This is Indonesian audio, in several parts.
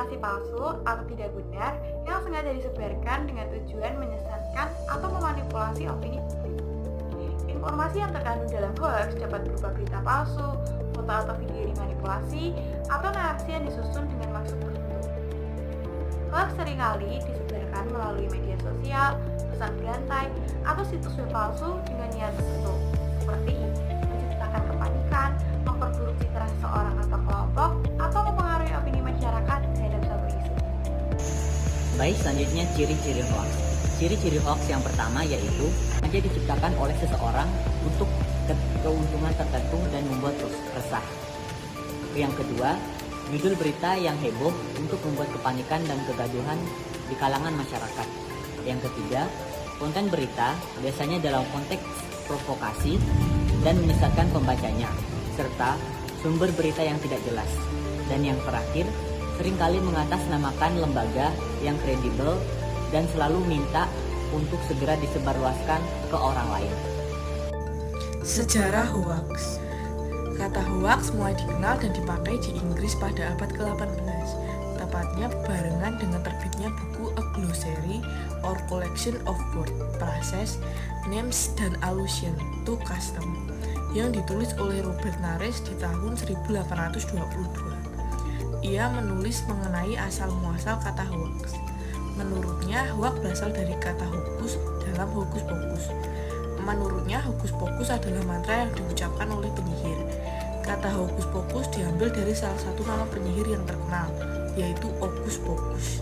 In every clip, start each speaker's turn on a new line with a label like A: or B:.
A: informasi palsu atau tidak benar yang sengaja disebarkan dengan tujuan menyesatkan atau memanipulasi opini publik. Informasi yang terkandung dalam hoax dapat berupa berita palsu, foto atau video dimanipulasi, atau narasi yang disusun dengan maksud tertentu. Hoax seringkali disebarkan melalui media sosial, pesan berantai, atau situs web palsu dengan niat tertentu, seperti menciptakan kepanikan, memperburuk citra seseorang atau kelompok, atau mempengaruhi opini masyarakat terhadap satu isu.
B: Baik, selanjutnya ciri-ciri hoax. Ciri-ciri hoax yang pertama yaitu sengaja diciptakan oleh seseorang untuk keuntungan tertentu dan membuat resah. Yang kedua, judul berita yang heboh untuk membuat kepanikan dan kegaduhan di kalangan masyarakat. Yang ketiga, konten berita biasanya dalam konteks provokasi dan menyesatkan pembacanya, serta sumber berita yang tidak jelas. Dan yang terakhir, seringkali mengatasnamakan lembaga yang kredibel dan selalu minta untuk segera disebarluaskan ke orang lain.
C: Sejarah hoax. Kata hoax mulai dikenal dan dipakai di Inggris pada abad ke-18, tepatnya barengan dengan terbitnya buku A Glossary or Collection of Word, Phrases, Names, dan Allusion to Custom yang ditulis oleh Robert Nares di tahun 1822. Ia menulis mengenai asal-muasal kata hoax. Menurutnya, hoax berasal dari kata hokus dalam hokus pokus. Menurutnya, hokus pokus adalah mantra yang diucapkan oleh penyihir. Kata hokus pokus diambil dari salah satu nama penyihir yang terkenal, yaitu Hokus Pokus.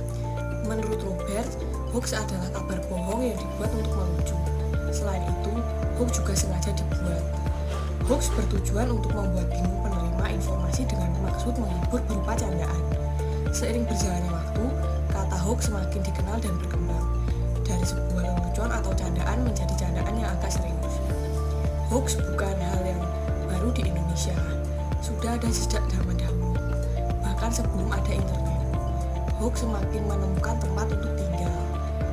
C: Menurut Robert, hoax adalah kabar bohong yang dibuat untuk melucu. Selain itu, hoax juga sengaja dibuat. Hoax bertujuan untuk membuat bingung penerima informasi dengan maksud menghibur berupa candaan. Seiring berjalannya waktu, kata hoax semakin dikenal dan berkembang. Dari sebuah lelucon atau candaan menjadi candaan yang agak serius. Hoax bukan hal yang baru di Indonesia. Sudah ada sejak zaman dahulu, bahkan sebelum ada internet. Hoax semakin menemukan tempat untuk tinggal.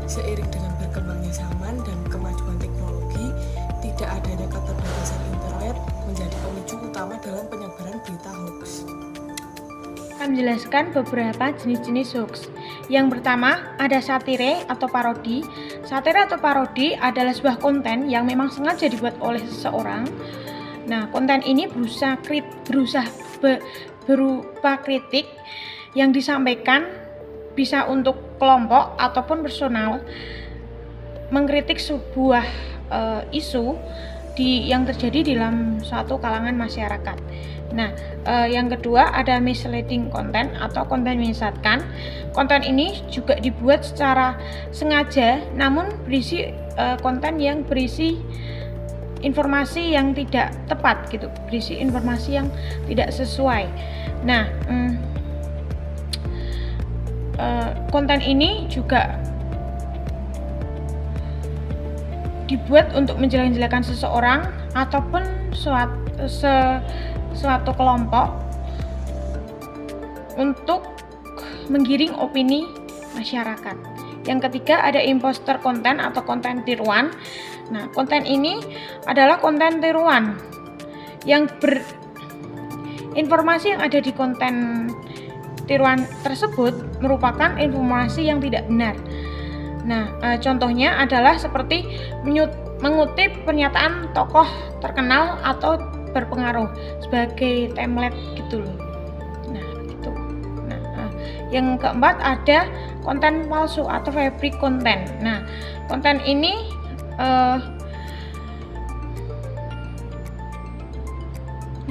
C: Seiring dengan berkembangnya zaman dan kemajuan teknologi, tidak adanya keterbatasan internet menjadi pemicu utama dalam penyebaran berita hoax.
D: Akan menjelaskan beberapa jenis-jenis hoax. Yang pertama, ada satire atau parodi. Satire atau parodi adalah sebuah konten yang memang sengaja dibuat oleh seseorang. Nah, konten ini berupa kritik yang disampaikan bisa untuk kelompok ataupun personal, mengkritik sebuah isu yang terjadi dalam suatu kalangan masyarakat. Nah, yang kedua ada misleading content atau konten menyesatkan. Konten ini juga dibuat secara sengaja, namun berisi konten yang berisi informasi yang tidak tepat gitu, berisi informasi yang tidak sesuai. Nah, konten ini juga dibuat untuk menjelek-jelekan seseorang ataupun suatu kelompok untuk menggiring opini masyarakat. Yang ketiga ada imposter konten atau konten tiruan. Nah, konten ini adalah konten tiruan yang informasi yang ada di konten tiruan tersebut merupakan informasi yang tidak benar. Nah, contohnya adalah seperti mengutip pernyataan tokoh terkenal atau berpengaruh sebagai template gitu loh. Nah, gitu. Nah, yang keempat ada konten palsu atau fake content. Nah, konten ini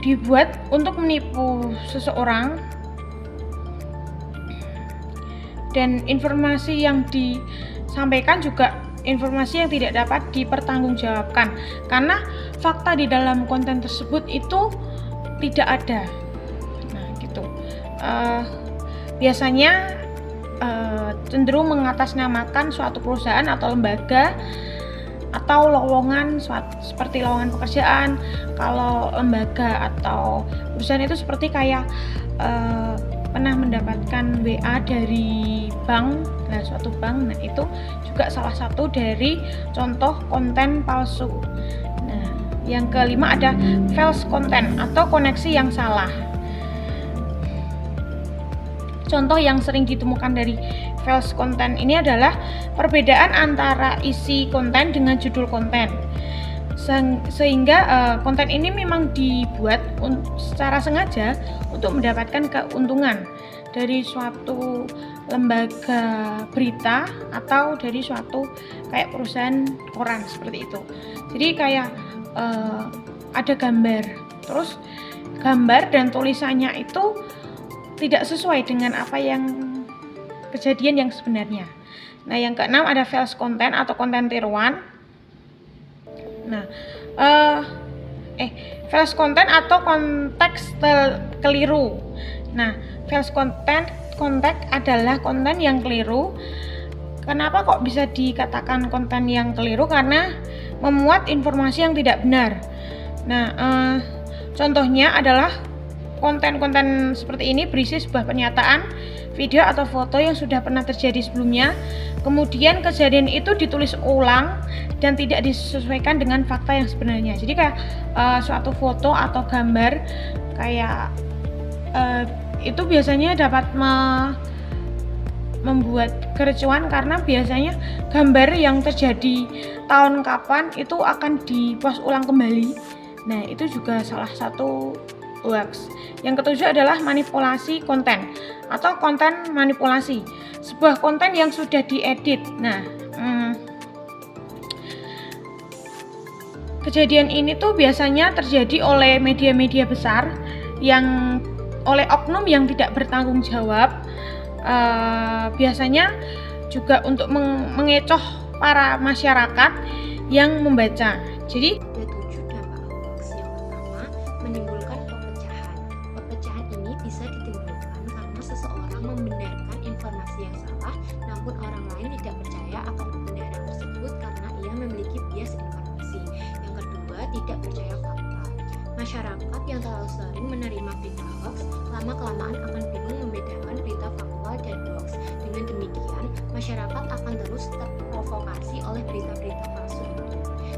D: dibuat untuk menipu seseorang dan informasi yang disampaikan juga informasi yang tidak dapat dipertanggungjawabkan karena fakta di dalam konten tersebut itu tidak ada. Nah, gitu. Biasanya cenderung mengatasnamakan suatu perusahaan atau lembaga atau lowongan seperti lowongan pekerjaan. Kalau lembaga atau perusahaan itu seperti kayak pernah mendapatkan WA dari bank, nah suatu bank, nah itu juga salah satu dari contoh konten palsu. Nah, yang kelima ada false content atau koneksi yang salah. Contoh yang sering ditemukan dari false content ini adalah perbedaan antara isi konten dengan judul konten. Sehingga konten ini memang dibuat secara sengaja untuk mendapatkan keuntungan dari suatu lembaga berita atau dari suatu kayak perusahaan koran seperti itu. Jadi kayak ada gambar, terus gambar dan tulisannya itu tidak sesuai dengan apa yang kejadian yang sebenarnya. Nah, yang keenam ada false content atau konten tiruan. Nah, false content atau konteks keliru. Nah, false content adalah konten yang keliru. Kenapa kok bisa dikatakan konten yang keliru? Karena memuat informasi yang tidak benar. Nah, contohnya adalah konten-konten seperti ini berisi sebuah pernyataan, video atau foto yang sudah pernah terjadi sebelumnya. Kemudian kejadian itu ditulis ulang dan tidak disesuaikan dengan fakta yang sebenarnya. Jadi kayak suatu foto atau gambar kayak itu biasanya dapat membuat kericuan karena biasanya gambar yang terjadi tahun kapan itu akan dipost ulang kembali. Nah, itu juga salah satu hoax. Yang ketujuh adalah manipulasi konten atau konten manipulasi. Sebuah konten yang sudah diedit. Nah, kejadian ini tuh biasanya terjadi oleh media-media besar yang oleh oknum yang tidak bertanggung jawab. Biasanya juga untuk mengecoh para masyarakat yang membaca. Jadi
E: ada 7 dampak hoax. Yang pertama, menimbulkan perpecahan. Perpecahan ini bisa ditimbulkan karena seseorang membenarkan informasi yang salah, namun orang lain tidak percaya akan kebenaran tersebut karena ia memiliki bias informasi. Yang kedua, tidak percaya fakta. Masyarakat yang terlalu sering menerima berita hoax, lama-kelamaan akan bingung membedakan berita faktual dan hoax. Dengan demikian, masyarakat akan terus terprovokasi oleh berita-berita palsu itu.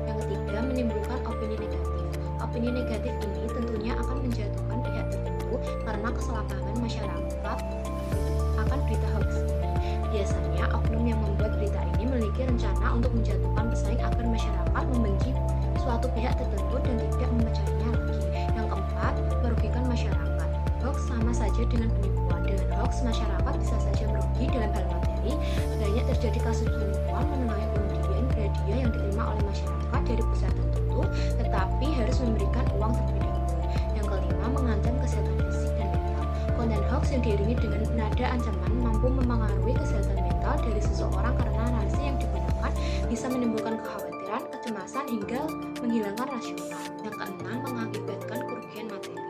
E: Yang ketiga, menimbulkan opini negatif. Opini negatif ini tentunya akan menjatuhkan pihak tertentu karena kesalahpahaman masyarakat akan berita hoax ini. Biasanya, oknum yang membuat berita ini memiliki rencana untuk menjatuhkan pesaing agar masyarakat membenci suatu pihak tertentu dan tidak mempercayainya lagi. Yang keempat, merugikan masyarakat. Hoax sama saja dengan penipuan. Dengan hoax, masyarakat bisa saja merugi dalam hal materi. Banyak terjadi kasus penipuan mengenai undian hadiah yang diterima oleh masyarakat dari perusahaan tertentu, tetapi harus memberikan uang terlebih dahulu. Yang kelima, mengancam kesehatan fisik dan mental. Konten hoax yang diiringi dengan nada ancaman mampu mempengaruhi kesehatan mental dari seseorang karena narasi yang digunakan bisa menimbulkan kekhawatiran, kecemasan, hingga menghilangkan rasional. Yang keenam, mengakibatkan kerugian materi.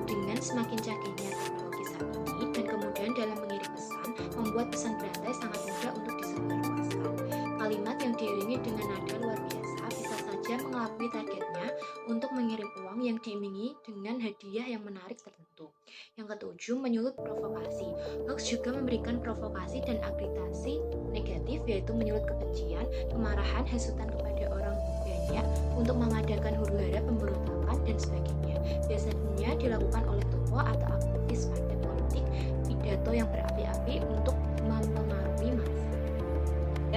E: Dengan semakin canggihnya teknologi saat ini dan kemudian dalam mengirim pesan, membuat pesan berantai sangat mudah untuk disebarluaskan. Kalimat yang diiringi dengan nada luar biasa bisa saja mengelabui targetnya untuk mengirim uang yang diiming-imingi dengan hadiah yang menarik tertentu. Yang ketujuh, menyulut provokasi. Hoax juga memberikan provokasi dan agitasi negatif, yaitu menyulut kebencian, kemarahan, hasutan kepada orang banyak untuk mengadakan huru-hara, pemberontakan, dan sebagainya. Biasanya dilakukan oleh tokoh atau aktivis partai politik, pidato yang berapi-api untuk mempengaruhi massa.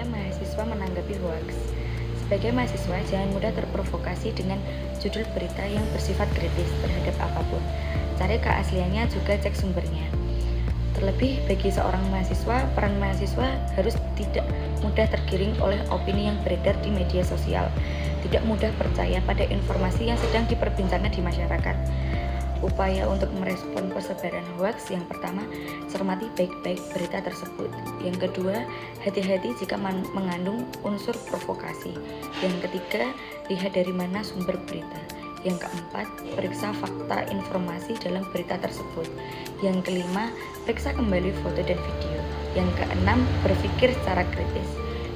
F: Mahasiswa menanggapi hoax. Sebagai mahasiswa, jangan mudah terprovokasi dengan judul berita yang bersifat kritis terhadap apapun. Cari keasliannya, juga cek sumbernya. Terlebih bagi seorang mahasiswa, peran mahasiswa harus tidak mudah tergiring oleh opini yang beredar di media sosial. Tidak mudah percaya pada informasi yang sedang diperbincangkan di masyarakat. Upaya untuk merespon persebaran hoax: yang pertama, cermati baik-baik berita tersebut. Yang kedua, hati-hati jika mengandung unsur provokasi. Yang ketiga, lihat dari mana sumber berita. Yang keempat, periksa fakta informasi dalam berita tersebut. Yang kelima, periksa kembali foto dan video. Yang keenam, berpikir secara kritis.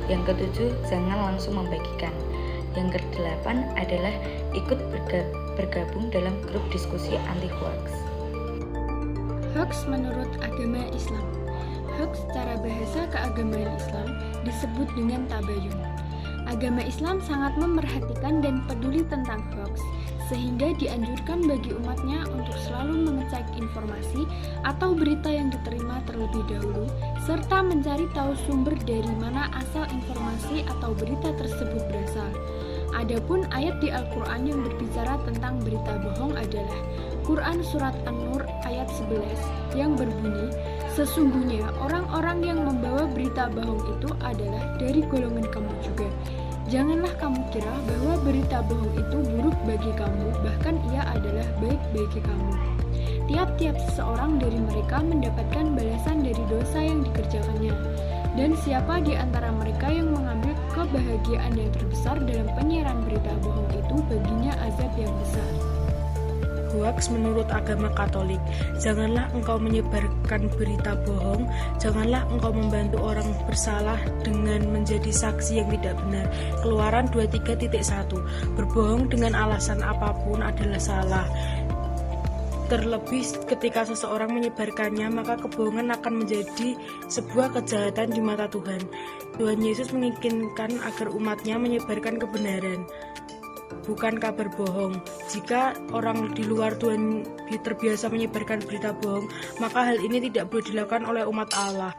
F: Yang ketujuh, jangan langsung membagikan. Yang kedelapan adalah ikut bergabung dalam grup diskusi anti hoax.
G: Hoax menurut agama Islam. Hoax secara bahasa keagamaan Islam disebut dengan tabayun. Agama Islam sangat memerhatikan dan peduli tentang hoax, sehingga dianjurkan bagi umatnya untuk selalu mengecek informasi atau berita yang diterima terlebih dahulu, serta mencari tahu sumber dari mana asal informasi atau berita tersebut berasal. Adapun ayat di Al-Quran yang berbicara tentang berita bohong adalah Quran Surat An-Nur ayat 11 yang berbunyi, "Sesungguhnya orang-orang yang membawa berita bohong itu adalah dari golongan kamu juga. Janganlah kamu kira bahwa berita bohong itu buruk bagi kamu, bahkan ia adalah baik bagi kamu. Tiap-tiap seseorang dari mereka mendapatkan balasan dari dosa yang dikerjakannya. Dan siapa di antara mereka yang mengambil kebahagiaan yang terbesar dalam penyiaran berita bohong itu, baginya azab yang besar."
C: Hoaks menurut agama Katolik. Janganlah engkau menyebarkan berita bohong, janganlah engkau membantu orang bersalah dengan menjadi saksi yang tidak benar. Keluaran 23.1. Berbohong dengan alasan apapun adalah salah. Terlebih ketika seseorang menyebarkannya, maka kebohongan akan menjadi sebuah kejahatan di mata Tuhan. Tuhan Yesus menginginkan agar umatnya menyebarkan kebenaran, bukan kabar bohong. Jika orang di luar Tuhan terbiasa menyebarkan berita bohong, maka hal ini tidak boleh dilakukan oleh umat Allah.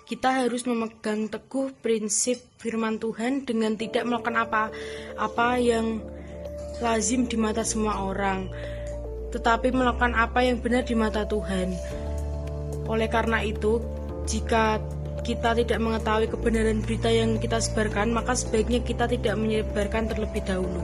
C: Kita harus memegang teguh prinsip firman Tuhan dengan tidak melakukan apa yang lazim di mata semua orang, tetapi melakukan apa yang benar di mata Tuhan. Oleh karena itu, jika kita tidak mengetahui kebenaran berita yang kita sebarkan, maka sebaiknya kita tidak menyebarkan terlebih dahulu.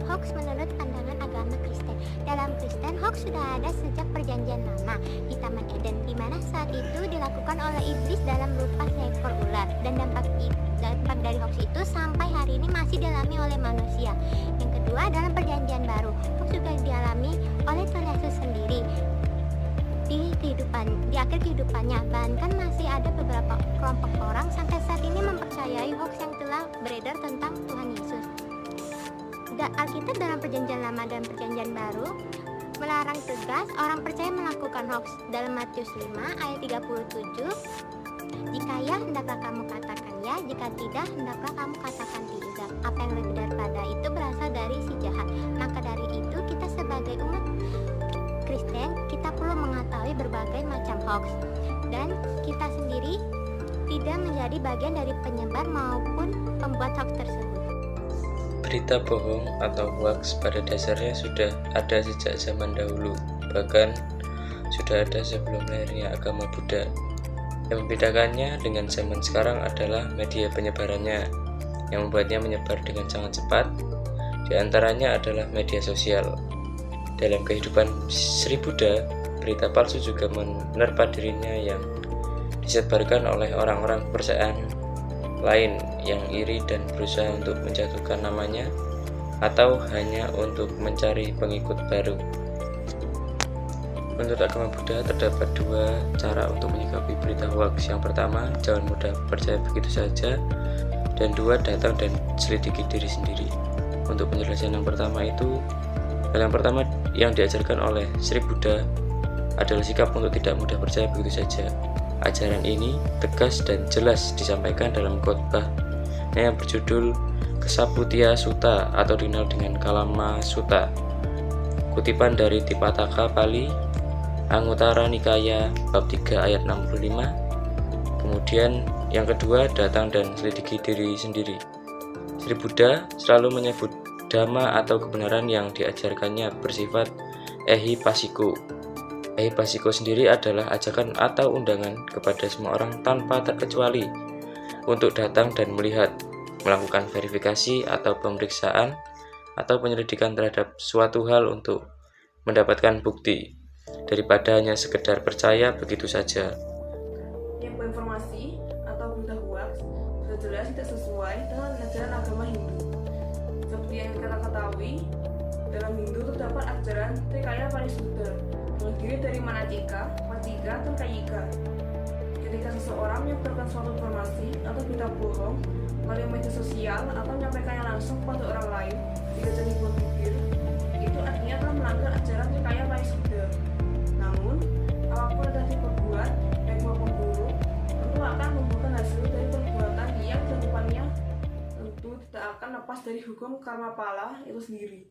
H: Hoax menurut pandangan agama Kristen. Dalam Kristen, hoax sudah ada sejak perjanjian lama di Taman Eden, di mana saat itu dilakukan oleh iblis dalam rupa seekor ular, dan dampak dari hoax itu sampai hari ini masih dialami oleh manusia. Yang kedua, dalam perjanjian baru, hoax juga dialami oleh Tuhan Yesus sendiri di akhir kehidupannya. Bahkan masih ada beberapa kelompok orang sampai saat ini mempercayai hoax yang telah beredar tentang Tuhan Yesus. Alkitab dalam perjanjian lama dan perjanjian baru melarang tegas orang percaya melakukan hoax. Dalam Matius 5 ayat 37, "Jika ya, hendaklah kamu katakan ya, jika tidak, hendaklah kamu katakan tidak. Apa yang lebih daripada itu berasal dari si jahat." Maka dari itu, kita sebagai umat Kristen, kita perlu mengetahui berbagai macam hoax, dan kita sendiri tidak menjadi bagian dari penyebar maupun pembuat hoax tersebut.
I: Berita bohong atau hoax pada dasarnya sudah ada sejak zaman dahulu, bahkan sudah ada sebelum lahirnya agama Buddha. Yang membedakannya dengan zaman sekarang adalah media penyebarannya, yang membuatnya menyebar dengan sangat cepat. Di antaranya adalah media sosial. Dalam kehidupan Sri Buddha, berita palsu juga menerpa dirinya yang disebarkan oleh orang-orang kepercayaan lain yang iri dan berusaha untuk menjatuhkan namanya atau hanya untuk mencari pengikut baru. Menurut agama Buddha, terdapat dua cara untuk menyikapi berita hoax. Yang pertama, jangan mudah percaya begitu saja, dan dua, datang dan selidiki diri sendiri. Untuk penjelasan yang pertama itu, hal yang pertama yang diajarkan oleh Sri Buddha adalah sikap untuk tidak mudah percaya begitu saja. Ajaran ini tegas dan jelas disampaikan dalam khotbah yang berjudul Kesaputya Sutta atau dikenal dengan Kalama Sutta. Kutipan dari Tipitaka Pali, Anguttara Nikaya bab 3 ayat 65. Kemudian yang kedua, datang dan selidiki diri sendiri. Sri Buddha selalu menyebut dhamma atau kebenaran yang diajarkannya bersifat ehipassiko. Ehipassiko sendiri adalah ajakan atau undangan kepada semua orang tanpa terkecuali untuk datang dan melihat, melakukan verifikasi atau pemeriksaan atau penyelidikan terhadap suatu hal untuk mendapatkan bukti, daripada hanya sekedar percaya begitu saja.
C: Informasi atau berita hoax sudah jelas tidak sesuai dengan ajaran agama Hindu. Seperti yang kita ketahui, dalam Hindu terdapat ajaran Trikaya Parisuddha, terdiri dari Manacika, Vaccika, dan Kayika. Ketika seseorang menyebarkan suatu informasi atau berita bohong melalui media sosial atau menyampaikannya langsung kepada orang lain jika jadi buat bibir, itu artinya telah melanggar ajaran Trikaya Parisuddha. Namun, apapun yang diperbuat, baik maupun buruk, tentu akan membuahkan hasil dari perbuatan yang dilakukannya, tentu tidak akan lepas dari hukum karma pala itu sendiri.